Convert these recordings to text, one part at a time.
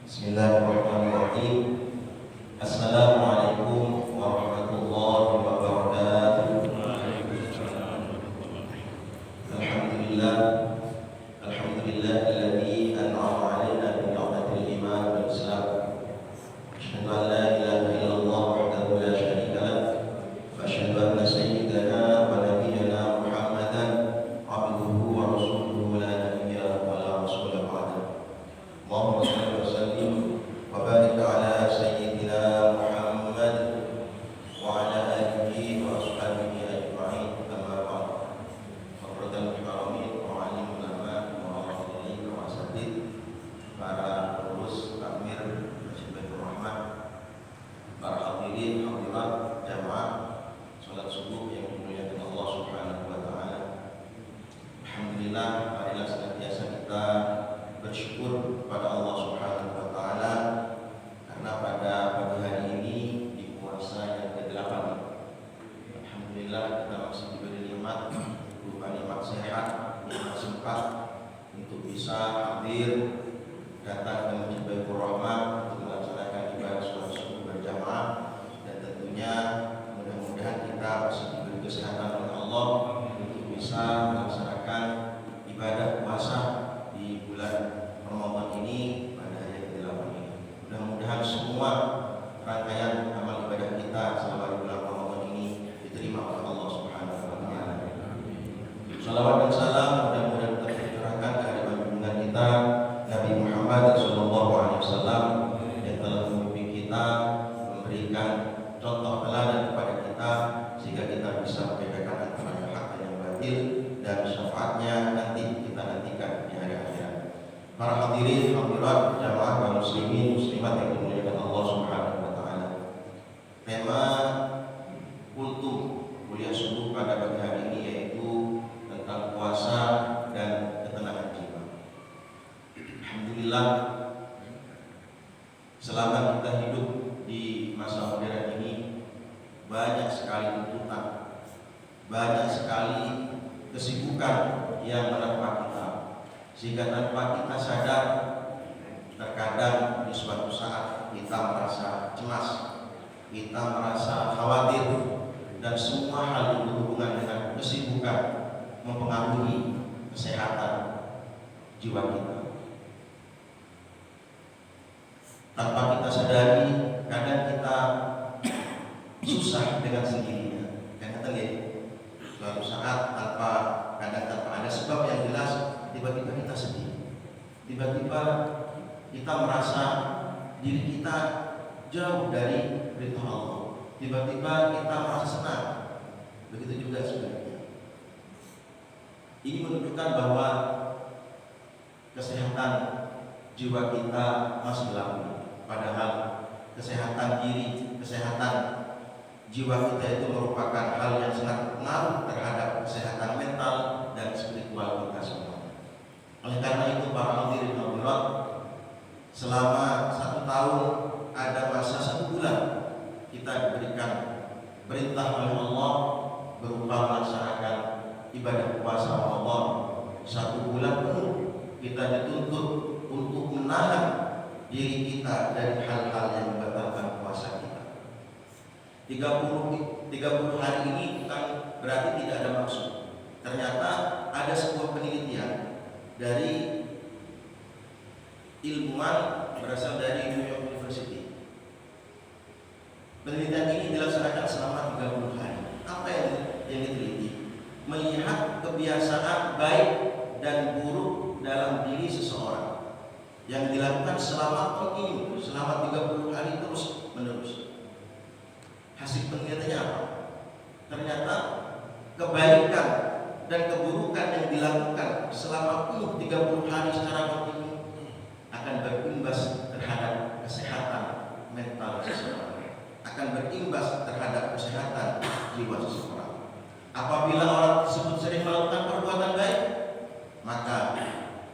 Bismillahirrahmanirrahim. Assalamualaikum warahmatullahi wabarakatuh. Alhamdulillah, alhamdulillahilladzi an'ama 'alaina bi ni'matil iman wal islam. Asyhadu an la ilaha illallah wahdahu la syarika lah, wa asyhadu anna sayyidana wa nabiyyana Muhammadan 'abduhu wa rasuluhu la nabiyya wa la rasula ba'da. Allahumma shalli wa sallim wa barik ala sayyidina Muhammad wa ala alihi wa ashabihi ajma'in. Amma ba'd. Hadratul haramin wa alim ulama wa rahmatullahi wa asatid, para pengurus takmir Masjid Baitur Rahmah, para hadirin hadirat jamaah salat subuh yang dimuliakan Allah Subhanahu wa taala. Alhamdulillah, marilah senantiasa kita bersyukur kepada Allah Subhanahu wa taala karena pada pagi hari ini di puasa yang ke-8 alhamdulillah kita masih diberi nikmat berupa nikmat sehat, nikmat sempat untuk bisa hadir datang ke Masjid Baitur Rahmah untuk melaksanakan ibadah salat subuh berjamaah, dan tentunya mudah-mudahan kita masih diberi kesehatan oleh Allah untuk bisa melaksanakan ibadah puasa di bulan Ramadan ini pada hari ke-8 ini. Mudah-mudahan semua rangkaian amal ibadah kita selama di bulan Ramadan ini diterima oleh Allah Subhanahu wa taala. Salawat dan salam mudah-mudahan tercurahkan kehadiran junjungan kita Nabi Muhammad sallallahu alaihi wasallam yang telah memimpin kita, memberikan contoh teladan kepada kita sehingga kita bisa membedakan antara yang hak dan yang batil, dan syafaatnya nanti kita nantikan di hari akhirat. Para hadirin hadirat jamaah kaum muslimin muslimat yang dimuliakan Allah Subhanahu wa taala. Tema kultum kuliah subuh pada pagi hari ini yaitu tentang puasa dan ketenangan jiwa. Alhamdulillah, selama kita hidup di masa modern ini banyak sekali tuntutan, banyak sekali kesibukan yang menerpa kita, sehingga tanpa kita sadar terkadang di suatu saat kita merasa cemas, kita merasa khawatir, dan semua hal yang berhubungan dengan kesibukan mempengaruhi kesehatan jiwa kita. Tanpa kita sadari, kadang kita susah dengan sendirinya. Kadang suatu saat kadang tanpa ada sebab yang jelas, tiba-tiba kita sedih, tiba-tiba kita merasa diri kita jauh dari perintah Allah, tiba-tiba kita merasa senang. Begitu juga sebaliknya. Ini menunjukkan bahwa kesehatan jiwa kita masih lemah. Padahal kesehatan diri, kesehatan jiwa kita itu merupakan hal yang sangat pengaruh terhadap kesehatan mental dan spiritual kita semua. Oleh karena itu para hadirin hadirat, selama 1 tahun ada masa 1 bulan kita diberikan perintah oleh Allah berupa melaksanakan ibadah puasa Ramadan. 1 bulan penuh kita dituntut untuk menahan diri kita dari hal-hal yang membatalkan puasa kita. 30 hari ini bukan berarti tidak ada maksud. Ternyata ada sebuah penelitian dari ilmuwan berasal dari New York University. Penelitian ini dilaksanakan selama 30 hari. Apa yang diteliti? Melihat kebiasaan baik dan buruk dalam diri seseorang yang dilakukan selama kontinu, selama 30 hari terus menerus. Hasil penelitiannya apa? Ternyata kebaikan dan keburukan yang dilakukan selama 30 hari secara kontinu akan berimbas terhadap kesehatan mental seseorang, akan berimbas terhadap kesehatan jiwa seseorang. Apabila orang tersebut sering melakukan perbuatan baik, maka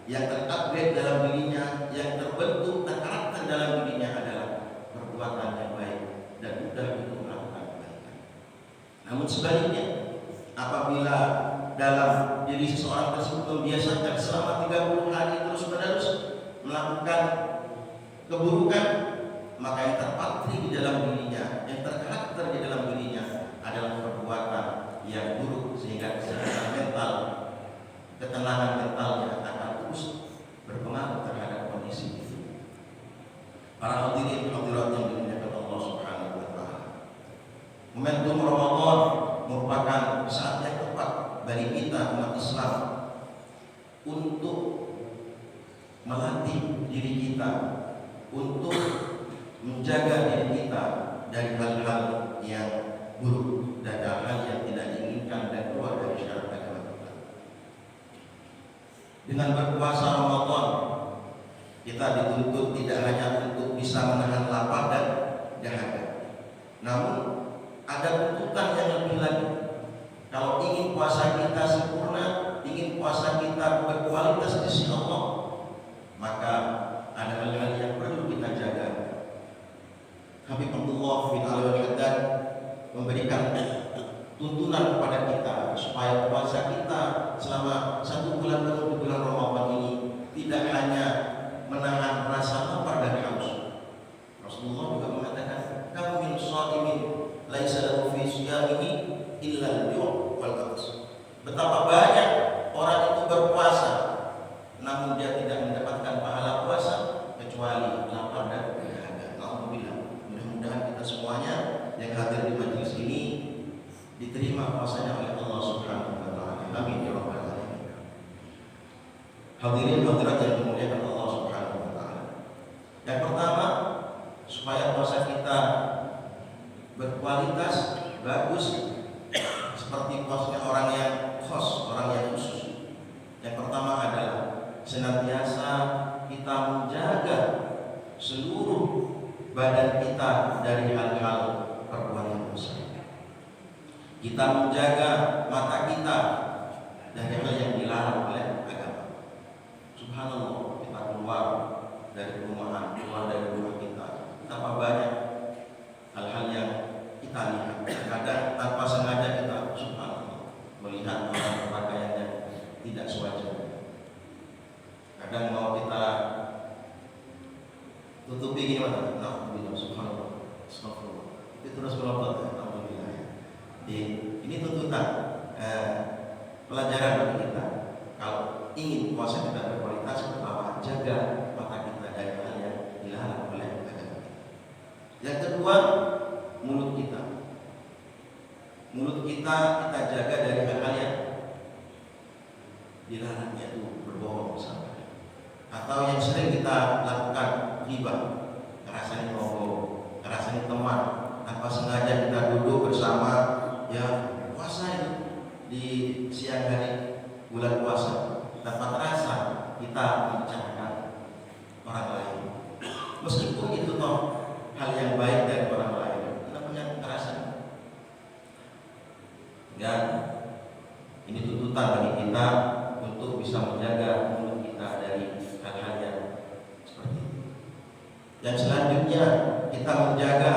yang terupgrade dalam dirinya, yang terbentuk karakter dalam dirinya adalah perbuatan yang baik dan mudah untuk melakukan kebaikan. Namun sebaliknya, apabila dalam diri seseorang tersebut membiasakan selama 30 hari terus-menerus melakukan keburukan, maka yang terpatri di dalam dirinya, yang terkarakter di dalam dirinya adalah perbuatan yang buruk, sehingga kesehatan mental, ketenangan mentalnya akan terus berpengaruh terhadap kondisi itu. Para hadirin hadirat yang dimuliakan Allah Subhanahu wa taala. Momentum Ramadan merupakan saat yang tepat bagi kita umat Islam untuk melatih diri kita, untuk menjaga diri kita dari hal-hal yang buruk dan hal-hal yang tidak diinginkan dan keluar dari syariat agama kita. Dengan berpuasa Ramadan, kita dituntut tidak hanya untuk bisa menahan lapar dan dahaga, namun ada tuntutan yang lebih lagi. Kalau ingin puasa kita sempurna, ingin puasa kita berkualitas di sisi Allah, maka ada hal-hal yang perlu kita jaga. Habib Abdullah bin Alwi Al-Haddad memberikan tuntunan kepada kita supaya puasa kita selama 1 bulan penuh di bulan Ramadan ini tidak hanya menahan rasa lapar dan haus. Rasulullah juga mengatakan, "Kam min shaimin laisa lahu fi siyamihi illa al-ju' wal 'atash." Betapa banyak orang itu berpuasa namun dia tidak mendapatkan pahala puasa kecuali lapar dan dahaga. Alhamdulillah, mudah-mudahan kita semuanya yang hadir di majelis ini diterima puasanya oleh Allah Subhanahu wa taala. Amin ya rabbal alamin. Hadirin hadirat yang dimuliakan Allah Subhanahu wa taala. Yang pertama, supaya puasa kita berkualitas, bagus, seperti puasanya orang yang khos, orang yang khusus. Yang pertama adalah senantiasa kita menjaga seluruh badan kita dari hal-hal perbuatan dosa. Kita menjaga mata kita dari hal yang dilarang oleh agama. Subhanallah, kita keluar dari rumahan, keluar dari rumah kita, betapa banyak hal-hal yang kita lihat. Kadang tanpa sengaja kita, subhanallah, melihat orang berpakaian yang tidak sewajarnya. Kadang mau kita tutupi gini mana? Alhamdulillah, subhanallah, astagfirullah. Itu terus melompat, alhamdulillah. Ini tuntutan, pelajaran bagi kita. Kalau ingin puasa kita berkualitas, pertama jaga mata kita dari hal yang dilarang oleh agama. Yang kedua, mulut kita. Mulut kita jaga dari hal-hal yang dilarang, yaitu berbohong misalnya, atau yang sering kita lakukan, ghibah, ngerasani ngomong, ngerasani teman, tanpa sengaja kita duduk bersama, ya puasa itu di siang hari bulan puasa, tanpa terasa kita membicarakan orang lain, meskipun itu toh hal yang baik dari orang lain, kita punya ngerasa. Dan ini tuntutan bagi kita untuk bisa menjaga mulut kita dari hal-hal yang seperti itu. Dan selanjutnya kita menjaga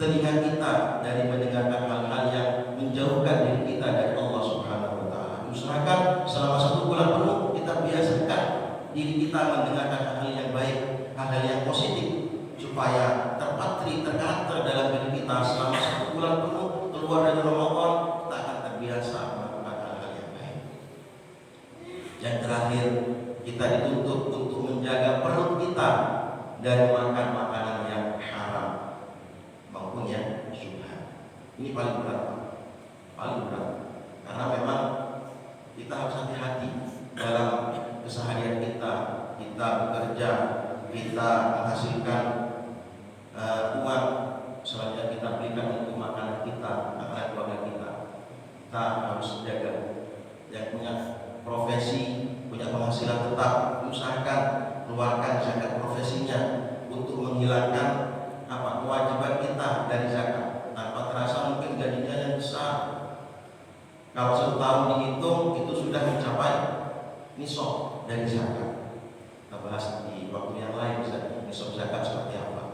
telinga kita dari mendengarkan hal-hal yang menjauhkan diri kita dari Allah Subhanahu wa taala. Usahakan selama 1 bulan penuh kita biasakan diri kita mendengarkan hal-hal yang baik, hal-hal yang positif, supaya terpatri, terkarakter dalam diri kita selama 1 bulan penuh keluar dari Ramadan, kita akan terbiasa melakukan hal-hal yang baik. Yang terakhir, kita dituntut untuk menjaga perut kita dari makan makanan yang haram maupun yang syubhat. Ini paling berat, karena memang kita harus hati-hati dalam keseharian kita. Kita bekerja, kita menghasilkan uang, selanjutnya kita berikan untuk makanan kita, makanan keluarga kita. Kita harus jaga. Yang punya profesi, punya penghasilan tetap, usahakan keluarkan zakat profesinya untuk menghilangkan kewajiban kita dari zakat. Tanpa terasa mungkin gajinya yang besar, kalau 1 tahun dihitung itu sudah mencapai nisab dari zakat. Kita bahas di waktu yang lain, misalnya nisab zakat seperti apa.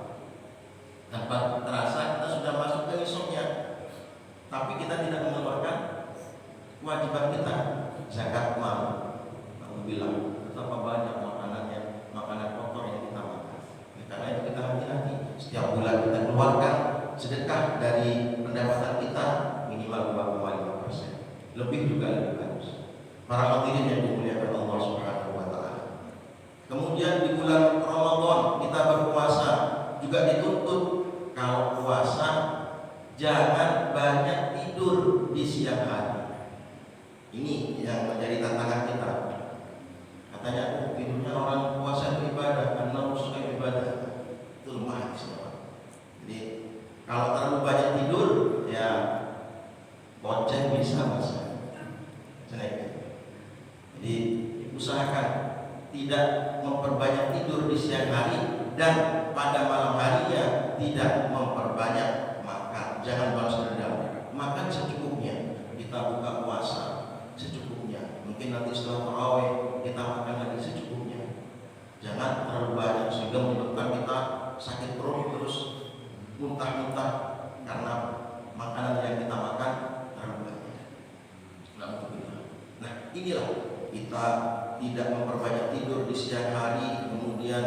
Tanpa terasa kita sudah masuk ke nisabnya, tapi kita tidak mengeluarkan kewajiban kita zakat mal. Alhamdulillah, betapa banyak makanan kotor yang kita makan. keluarkan sedekah dari pendapatan kita minimal 2,5%. Lebih juga lebih bagus. Para hadirin yang dimuliakan Allah Subhanahu wa taala. Kemudian di bulan Ramadan kita berpuasa, juga dituntut kalau puasa jangan banyak tidur di siang hari. Ini yang menjadi tantangan kita. Katanya tidurnya orang puasa itu ibadah, karena suka ibadah. Itu lemah semua. Jadi kalau terlalu banyak tidur, ya bonceng bisa masa. Jadi usahakan tidak memperbanyak tidur di siang hari, dan pada malam harinya tidak memperbanyak makan. Jangan balas dendam. Makan secukupnya. Kita buka puasa secukupnya. Mungkin nanti setelah tarawih kita makan lagi secukupnya. Jangan terlalu banyak sehingga menyebabkan kita sakit perut terus muntah-muntah karena makanan yang kita makan terlalu banyak. Nah, inilah kita tidak memperbanyak tidur di siang hari, kemudian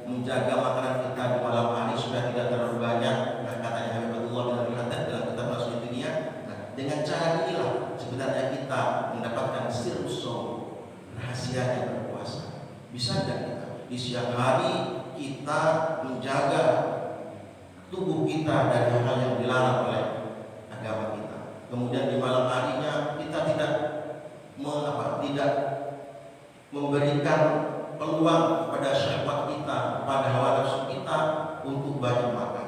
menjaga makanan kita di malam hari supaya tidak terlalu banyak. Nah, katanya Habibullah bin Haddad dalam kitab Masnun Dunia. Nah, dengan cara inilah sebenarnya kita mendapatkan sirrus shaum, rahasianya berpuasa. Bisa tidak kita di siang hari kita menjaga tubuh kita dari hal yang dilarang oleh agama kita. Kemudian di malam harinya kita tidak memberikan peluang pada syahwat kita, pada hawa nafsu kita untuk banyak makan.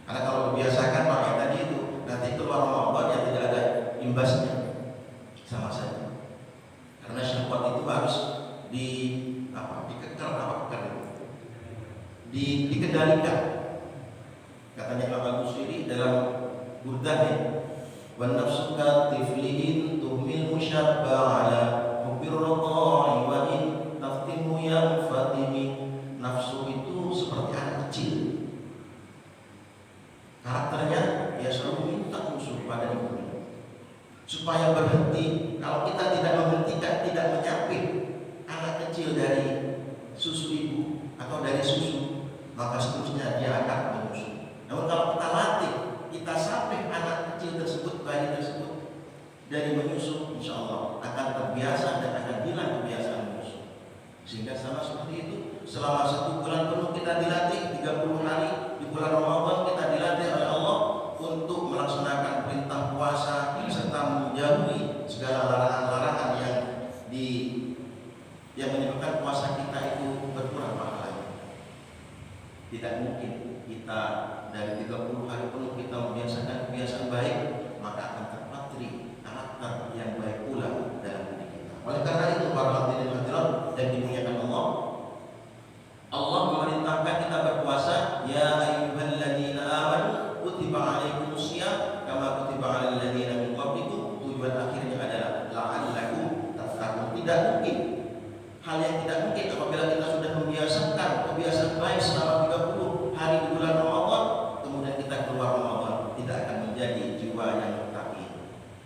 Karena kalau membiasakan makan tadi itu, nanti keluar Ramadan yang tidak ada imbasnya, sama saja. Karena syahwat itu harus dikendalikan. Katanya Imam Al-Busiri dalam Burdahnya, "Wan nafsu ka tiflihin tuhmil musyabba ala hubir radha'i wa in taftimu ya fatimi." Nafsu itu seperti anak kecil. Karakternya ya selalu minta musuh pada ibunya. Supaya berhenti, kalau kita tidak menghentikan, tidak menyapih anak kecil dari susu ibu atau dari susu, maka seterusnya dia akan menyusu. Namun kalau kita latih, kita sapih anak kecil tersebut, bayi tersebut dari menyusu, insya Allah akan terbiasa dan akan hilang kebiasaan menyusu. Sehingga sama seperti itu, selama 1 bulan penuh kita dilatih, 30 hari di bulan Ramadan kita dilatih oleh Allah untuk melaksanakan perintah puasa serta menjauhi segala larangan-larangan yang menyebabkan puasa kita itu berkurang pahalanya. Tidak mungkin kita dari 30 hari penuh kita membiasakan kebiasaan baik, maka akan terpatri karakter yang baik pula dalam diri kita. Oleh karena itu para hadirin hadirat yang dimuliakan Allah, Allah memerintahkan kita berpuasa, ya ayyuhalladzina amanu kutiba alaikumusiyam kama kutiba alal ladzina min qablikum. Tujuan akhirnya adalah la'allakum tattaqun. Tidak mungkin, hal yang tidak mungkin apabila kita sudah membiasakan kebiasaan baik selama 30 hari di bulan Ramadan, kemudian kita keluar Ramadan tidak akan menjadi jiwa yang muttaqi.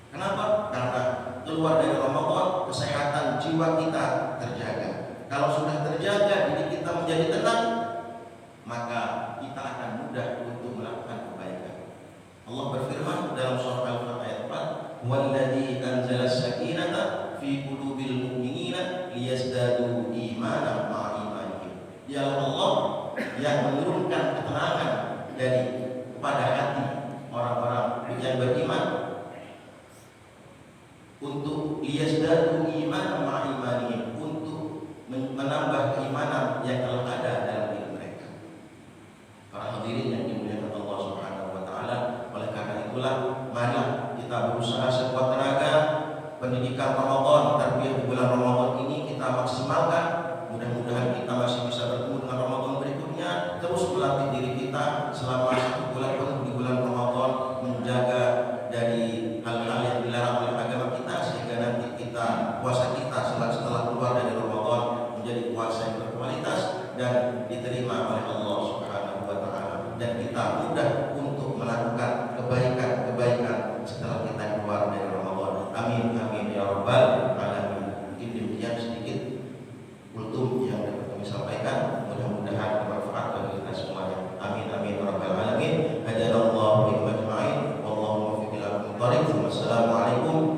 Kenapa? Karena keluar dari Ramadan kesehatan jiwa kita terjaga. Kalau sudah terjaga, diri kita menjadi tenang, maka kita akan mudah untuk melakukan kebaikan. Allah berfirman dalam surah Al-Fatih ayat 4, "Walladzi anzala as-sakinata fi qulubil mu'minina liyazdadu imanan ma'a imanihim." Dialah Allah yang menurunkan ketenangan pada hati orang-orang yang beriman untuk liyazdadu imanan ma'a imanihim, untuk menambah keimanan yang telah ada dalam diri mereka. Para hadirin yang dimuliakan Allah Subhanahu wa taala, oleh karena itulah marilah kita berusaha sekuat tenaga pendidikan Ramadan, tarbiyah di bulan Ramadan ini kita maksimalkan. Mudah-mudahan kita masih bisa bertemu dengan Ramadan berikutnya, terus melatih diri kita selama 1 bulan penuh di bulan Ramadan, menjaga dari hal-hal yang dilarang oleh agama kita, sehingga nanti puasa kita setelah keluar dari Ramadan menjadi puasa yang berkualitas dan diterima oleh Allah Subhanahu wa taala, dan kita mudah untuk melakukan kebaikan setelah kita keluar dari Ramadan. Amin amin ya rabbal alamin. Mungkin demikian sedikit kultum yang dapat kami sampaikan, mudah-mudahan bermanfaat bagi kita semuanya. Amin amin ya rabbal alamin. Assalamualaikum